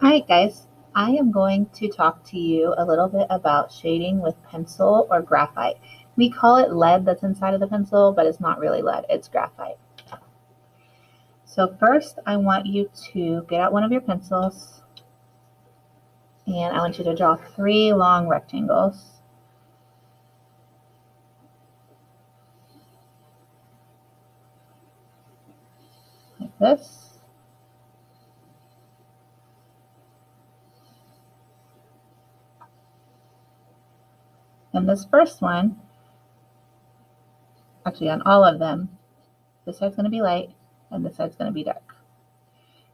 Hi guys, I am going to talk to you a little bit about shading with pencil or graphite. We call it lead that's inside of the pencil, but it's not really lead, it's graphite. So first I want you to get out one of your pencils and I want you to draw 3 long rectangles. Like this. And this first one, actually on all of them, this side's going to be light and this side's going to be dark.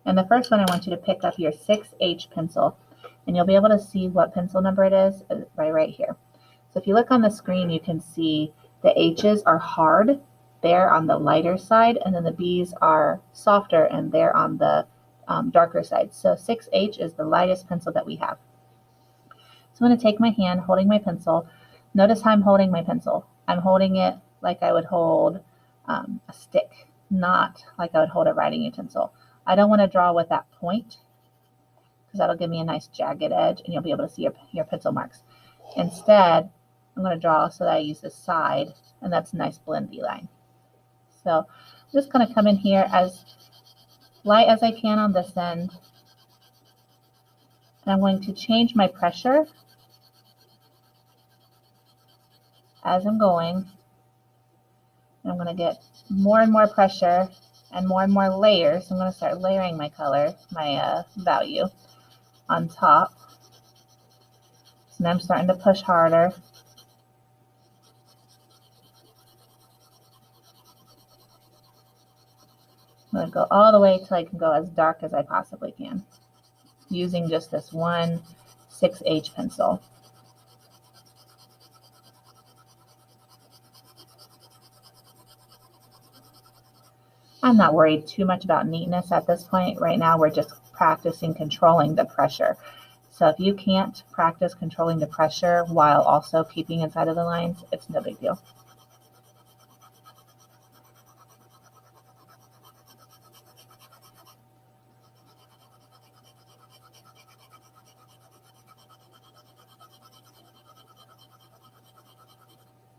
And the first one, I want you to pick up your 6H pencil, and you'll be able to see what pencil number it is right here. So if you look on the screen, you can see the H's are hard. They're on the lighter side, and then the B's are softer, and they're on the darker side. So 6H is the lightest pencil that we have. So I'm going to take my hand holding my pencil. Notice how I'm holding my pencil. I'm holding it like I would hold a stick, not like I would hold a writing utensil. I don't want to draw with that point because that'll give me a nice jagged edge and you'll be able to see your pencil marks. Instead, I'm going to draw so that I use this side, and that's a nice blendy line. So I'm just going to come in here as light as I can on this end. And I'm going to change my pressure as I'm going. And I'm going to get more and more pressure and more layers. I'm going to start layering my color, my value on top. So now I'm starting to push harder. I'm going to go all the way till I can go as dark as I possibly can, using just this one 6H pencil. I'm not worried too much about neatness at this point. Right now, we're just practicing controlling the pressure. So if you can't practice controlling the pressure while also keeping inside of the lines, it's no big deal.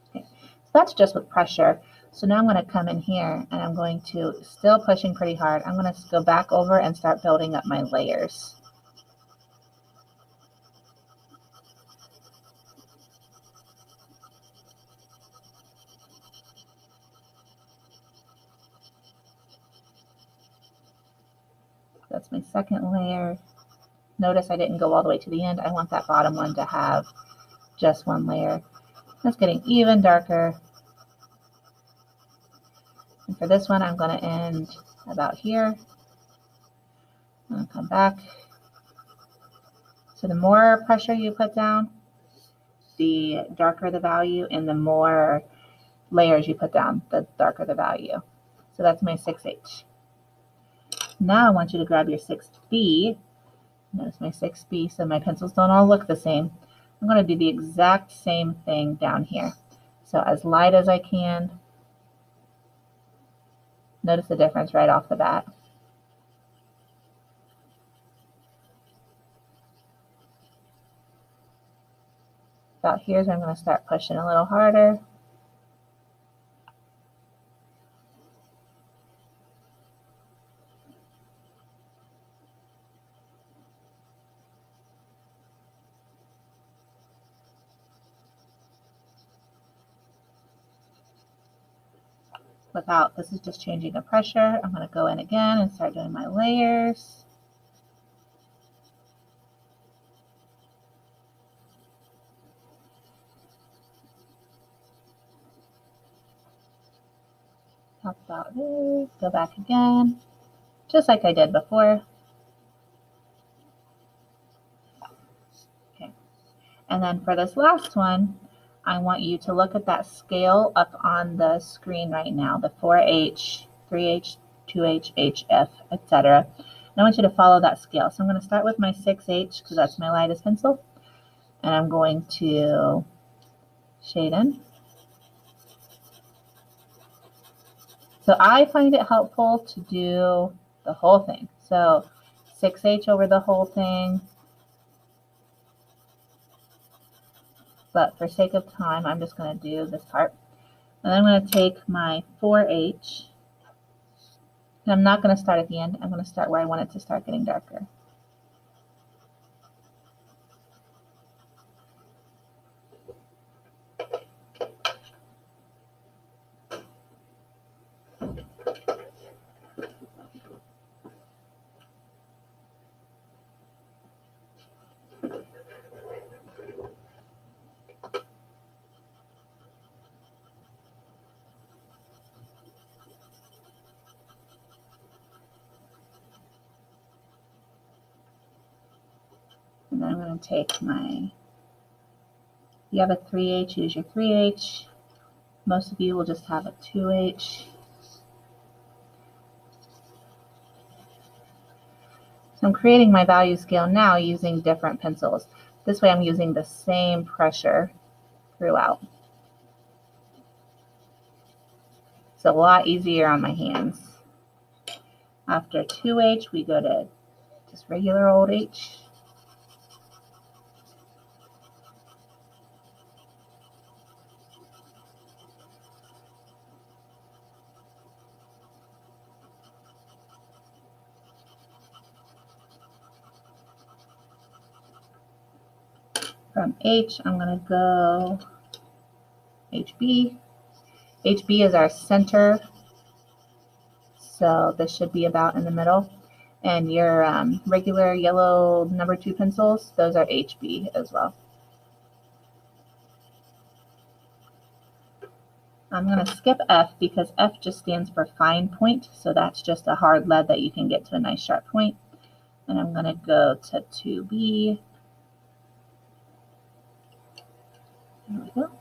Okay. So that's just with pressure. So now I'm going to come in here and I'm going to, still pushing pretty hard, I'm going to go back over and start building up my layers. That's my second layer. Notice I didn't go all the way to the end. I want that bottom one to have just one layer. That's getting even darker. And for this one, I'm going to end about here. I'm going to come back. So the more pressure you put down, the darker the value, and the more layers you put down, the darker the value. So that's my 6H. Now I want you to grab your 6B. Notice my 6B, so my pencils don't all look the same. I'm going to do the exact same thing down here. So as light as I can. Notice the difference right off the bat. About here's where I'm going to start pushing a little harder. Without, this is just changing the pressure. I'm going to go in again and start doing my layers. Top about there, go back again, just like I did before. Okay, and then for this last one, I want you to look at that scale up on the screen right now, the 4H, 3H, 2H, HF, etc. And I want you to follow that scale. So I'm going to start with my 6H because that's my lightest pencil. And I'm going to shade in. So I find it helpful to do the whole thing. So 6H over the whole thing. But for sake of time, I'm just going to do this part. And then I'm going to take my 4H. And I'm not going to start at the end. I'm going to start where I want it to start getting darker. And then I'm going to take my, if you have a 3H, use your 3H. Most of you will just have a 2H. So I'm creating my value scale now using different pencils. This way I'm using the same pressure throughout. It's a lot easier on my hands. After 2H, we go to just regular old H. From H, I'm going to go HB. HB is our center, so this should be about in the middle. And your regular yellow number 2 pencils, those are HB as well. I'm going to skip F because F just stands for fine point, so that's just a hard lead that you can get to a nice sharp point. And I'm going to go to 2B. There we go.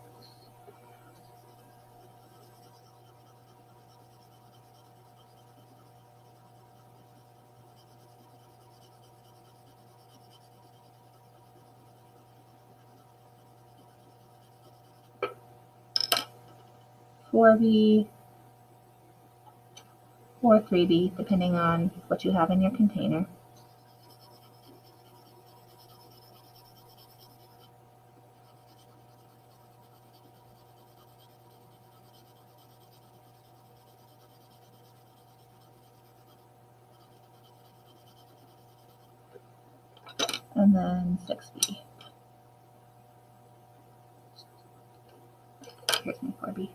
Four B or 3B, depending on what you have in your container. And then 6B. Here's my 4B.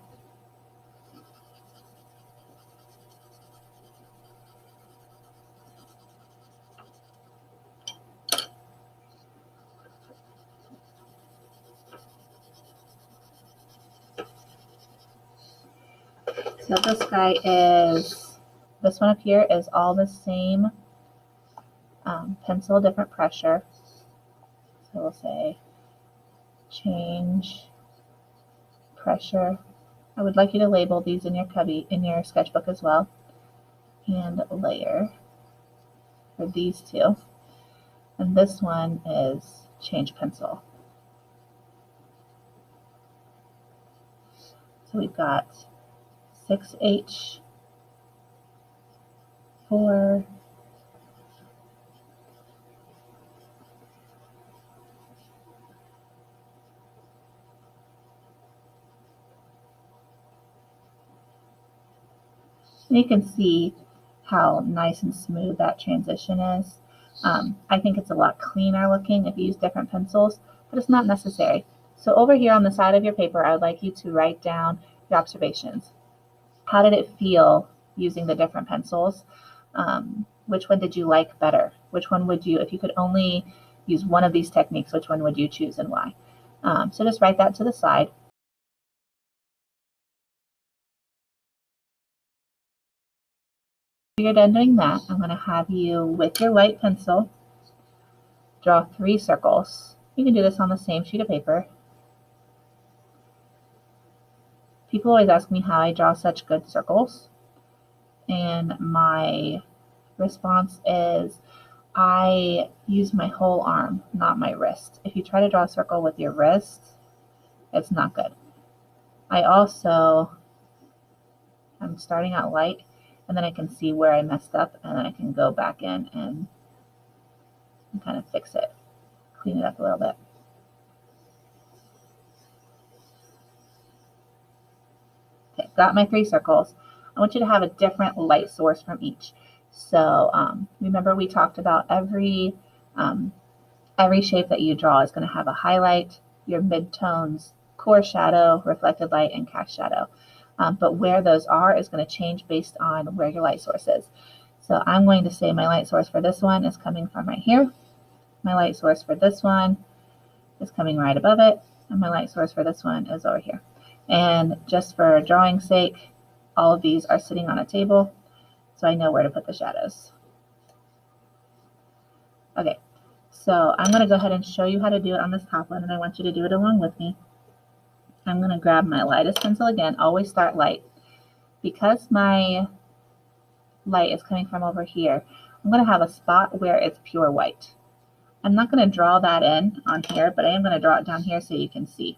So this guy is, this one up here is all the same pencil, different pressure. So we'll say change pressure. I would like you to label these in your cubby, in your sketchbook as well. And layer for these two. And this one is change pencil. So we've got 6H, 4, and you can see how nice and smooth that transition is. I think it's a lot cleaner looking if you use different pencils, but it's not necessary. So over here on the side of your paper, I would like you to write down your observations. How did it feel using the different pencils? Which one did you like better? Which one would you, if you could only use one of these techniques, which one would you choose and why? So just write that to the side. When you're done doing that, I'm going to have you, with your white pencil, draw 3 circles. You can do this on the same sheet of paper. People always ask me how I draw such good circles, and my response is I use my whole arm, not my wrist. If you try to draw a circle with your wrist, it's not good. I'm starting out light, and then I can see where I messed up, and then I can go back in and and kind of fix it, clean it up a little bit. Okay, got my 3 circles. I want you to have a different light source from each. So remember we talked about every shape that you draw is going to have a highlight, your midtones, core shadow, reflected light, and cast shadow. But where those are is going to change based on where your light source is. So I'm going to say my light source for this one is coming from right here. My light source for this one is coming right above it. And my light source for this one is over here. And just for drawing's sake, all of these are sitting on a table, so I know where to put the shadows. Okay, so I'm going to go ahead and show you how to do it on this top one, and I want you to do it along with me. I'm going to grab my lightest pencil again, always start light. Because my light is coming from over here, I'm going to have a spot where it's pure white. I'm not going to draw that in on here, but I am going to draw it down here so you can see.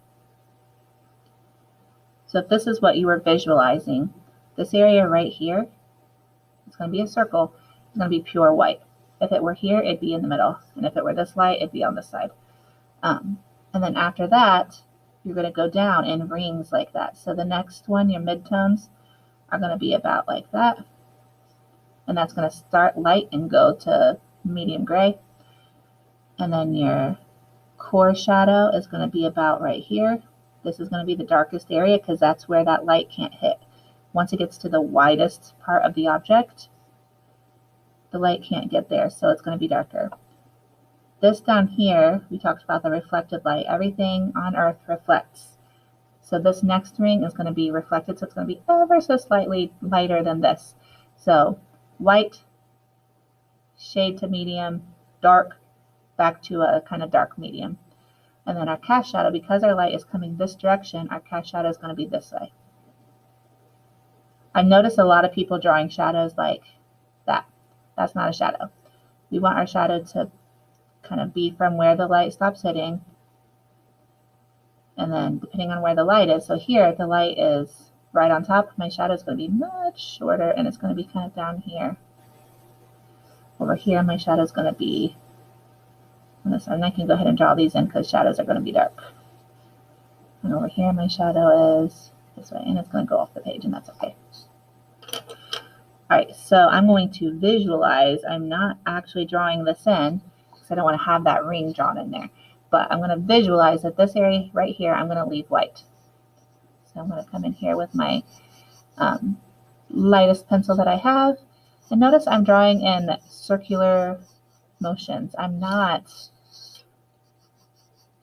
So if this is what you were visualizing, this area right here, it's going to be a circle, it's going to be pure white. If it were here, it'd be in the middle. And if it were this light, it'd be on this side. And then after that, you're going to go down in rings like that. So the next one, your midtones, are going to be about like that. And that's going to start light and go to medium gray. And then your core shadow is going to be about right here. This is going to be the darkest area because that's where that light can't hit. Once it gets to the widest part of the object, the light can't get there, so it's going to be darker. This down here, we talked about the reflected light. Everything on Earth reflects. So this next ring is going to be reflected, so it's going to be ever so slightly lighter than this. So white, shade to medium, dark, back to a kind of dark medium. And then our cast shadow, because our light is coming this direction, our cast shadow is going to be this way. I notice a lot of people drawing shadows like that. That's not a shadow. We want our shadow to kind of be from where the light stops hitting. And then depending on where the light is. So here, the light is right on top. My shadow is going to be much shorter, and it's going to be kind of down here. Over here, my shadow is going to be on this side. And I can go ahead and draw these in because shadows are going to be dark. And over here, my shadow is this way, and it's going to go off the page, and that's okay. All right, so I'm going to visualize. I'm not actually drawing this in because I don't want to have that ring drawn in there. But I'm going to visualize that this area right here, I'm going to leave white. So I'm going to come in here with my lightest pencil that I have. And notice I'm drawing in circular motions. I'm not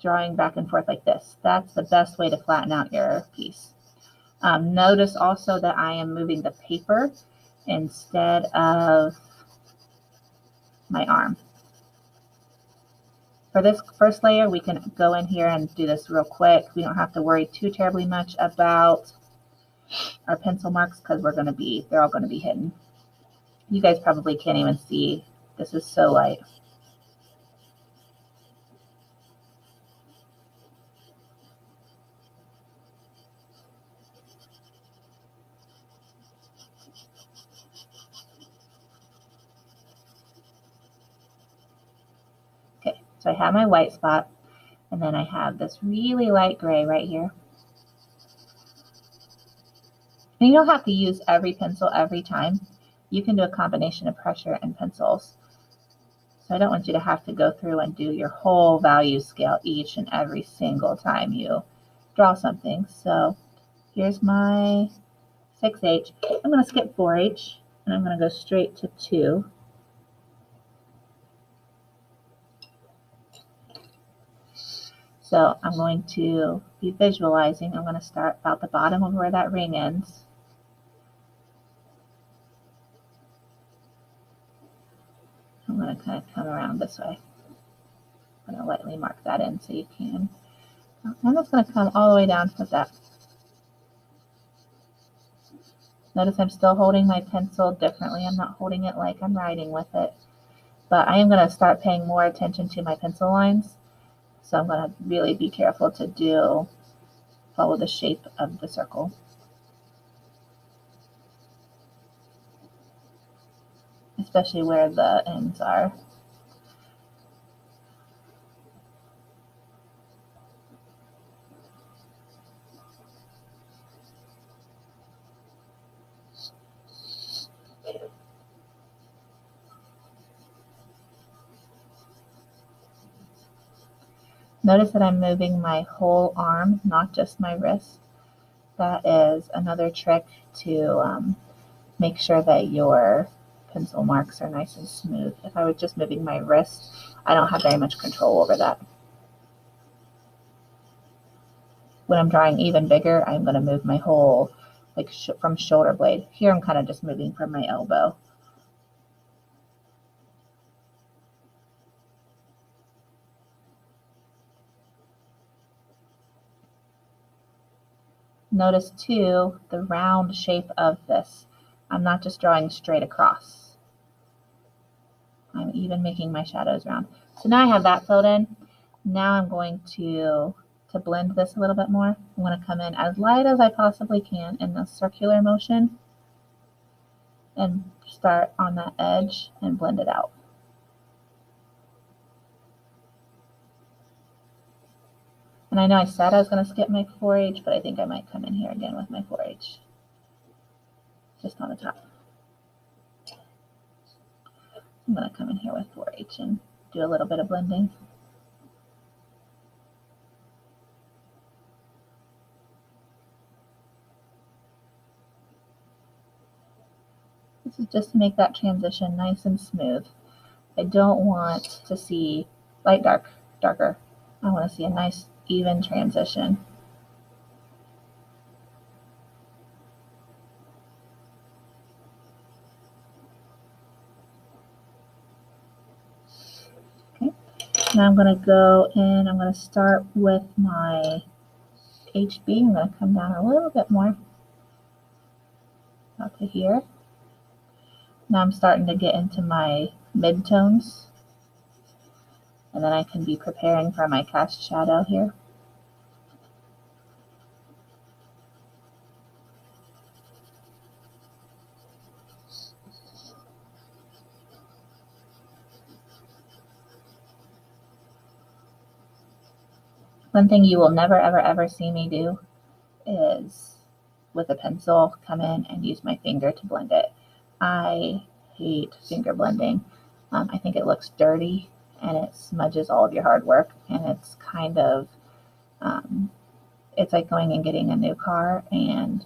drawing back and forth like this. That's the best way to flatten out your piece. Notice also that I am moving the paper instead of my arm. For this first layer, we can go in here and do this real quick. We don't have to worry too terribly much about our pencil marks because they're all going to be hidden. You guys probably can't even see. This is so light. Okay, so I have my white spot, and then I have this really light gray right here. And you don't have to use every pencil every time. You can do a combination of pressure and pencils. So I don't want you to have to go through and do your whole value scale each and every single time you draw something. So here's my 6H. I'm going to skip 4H, and I'm going to go straight to 2. So I'm going to be visualizing. I'm going to start about the bottom of where that ring ends. I'm going to kind of come around this way. I'm going to lightly mark that in so you can. I'm just going to come all the way down with that. Notice I'm still holding my pencil differently. I'm not holding it like I'm writing with it. But I am going to start paying more attention to my pencil lines. So I'm going to really be careful to follow the shape of the circle. Especially where the ends are. Notice that I'm moving my whole arm, not just my wrist. That is another trick to make sure that your pencil marks are nice and smooth. If I was just moving my wrist, I don't have very much control over that. When I'm drawing even bigger, I'm going to move my whole, like from shoulder blade. Here I'm kind of just moving from my elbow. Notice too the round shape of this. I'm not just drawing straight across. I'm even making my shadows round. So now I have that filled in. Now I'm going to blend this a little bit more. I'm going to come in as light as I possibly can in the circular motion and start on that edge and blend it out. And I know I said I was going to skip my 4H, but I think I might come in here again with my 4H. Just on the top. I'm going to come in here with 4H and do a little bit of blending. This is just to make that transition nice and smooth. I don't want to see light, dark, darker. I want to see a nice even transition. Okay, now I'm going to go in, I'm going to start with my HB. I'm going to come down a little bit more up to here. Now I'm starting to get into my midtones, and then I can be preparing for my cast shadow here. One thing you will never, ever, ever see me do is with a pencil come in and use my finger to blend it. I hate finger blending. I think it looks dirty and it smudges all of your hard work, and it's kind of, it's like going and getting a new car and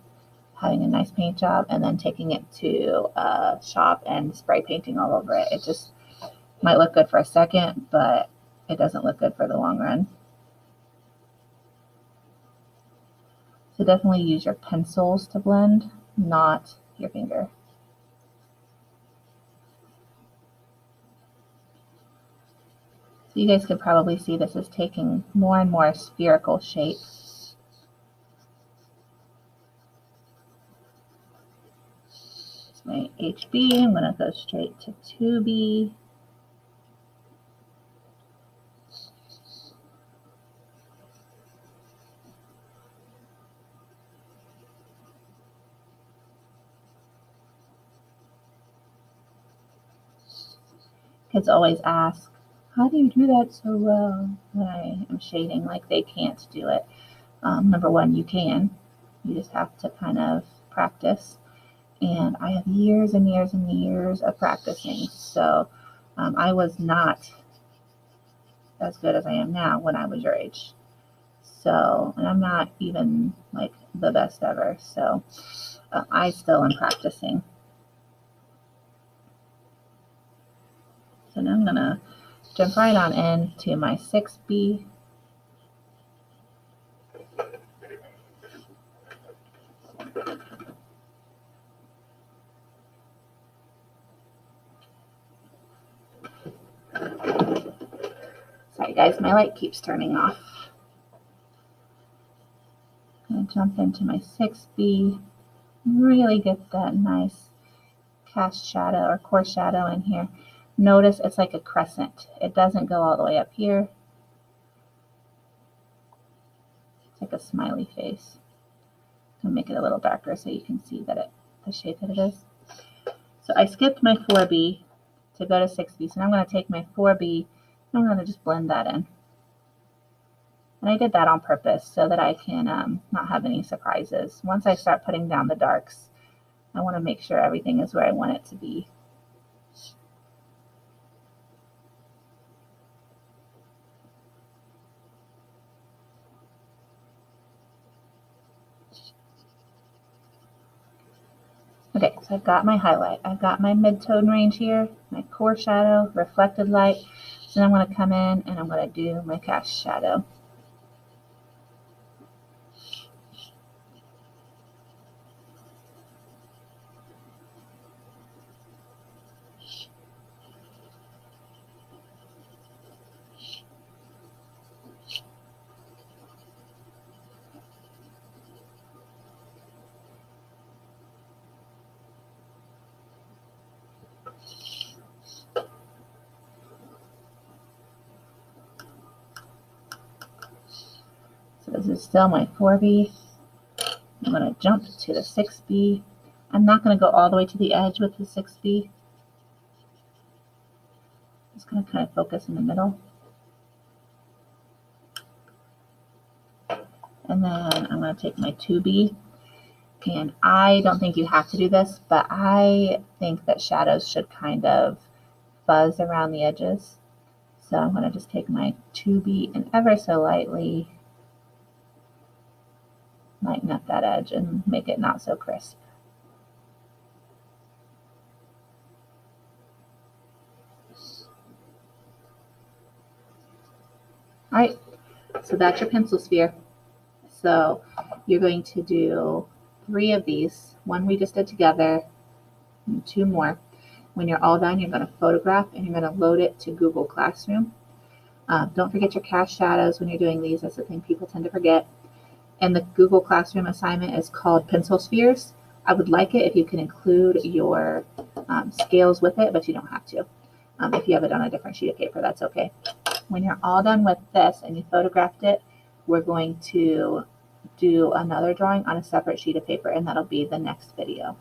having a nice paint job and then taking it to a shop and spray painting all over it. It just might look good for a second, but it doesn't look good for the long run. So definitely use your pencils to blend, not your finger. So you guys could probably see this is taking more and more spherical shape. It's my HB. I'm going to go straight to 2B. Kids always ask, how do you do that so well when I am shading? Like they can't do it. Number one, you can. You just have to kind of practice. And I have years and years and years of practicing. So I was not as good as I am now when I was your age. So, and I'm not even like the best ever. So I still am practicing. So now I'm going to jump right on into my 6B. Sorry guys, my light keeps turning off. I'm going to jump into my 6B. Really get that nice cast shadow or coarse shadow in here. Notice it's like a crescent. It doesn't go all the way up here. It's like a smiley face. I'll make it a little darker so you can see that the shape that it is. So I skipped my 4B to go to 6B. So now I'm going to take my 4B and I'm going to just blend that in. And I did that on purpose so that I can not have any surprises. Once I start putting down the darks, I want to make sure everything is where I want it to be. Okay, so I've got my highlight. I've got my mid-tone range here, my core shadow, reflected light. So then I'm going to come in and I'm going to do my cast shadow. So this is still my 4B. I'm going to jump to the 6B. I'm not going to go all the way to the edge with the 6B. Just going to kind of focus in the middle. And then I'm going to take my 2B. And I don't think you have to do this, but I think that shadows should kind of fuzz around the edges. So I'm going to just take my 2B and ever so lightly lighten up that edge and make it not so crisp. All right, so that's your pencil sphere. So you're going to do 3 of these. One we just did together, and 2 more. When you're all done, you're going to photograph and you're going to load it to Google Classroom. Don't forget your cast shadows when you're doing these. That's the thing people tend to forget. And the Google Classroom assignment is called Pencil Spheres. I would like it if you can include your scales with it, but you don't have to. If you have it on a different sheet of paper, that's okay. When you're all done with this and you photographed it, we're going to do another drawing on a separate sheet of paper, and that'll be the next video.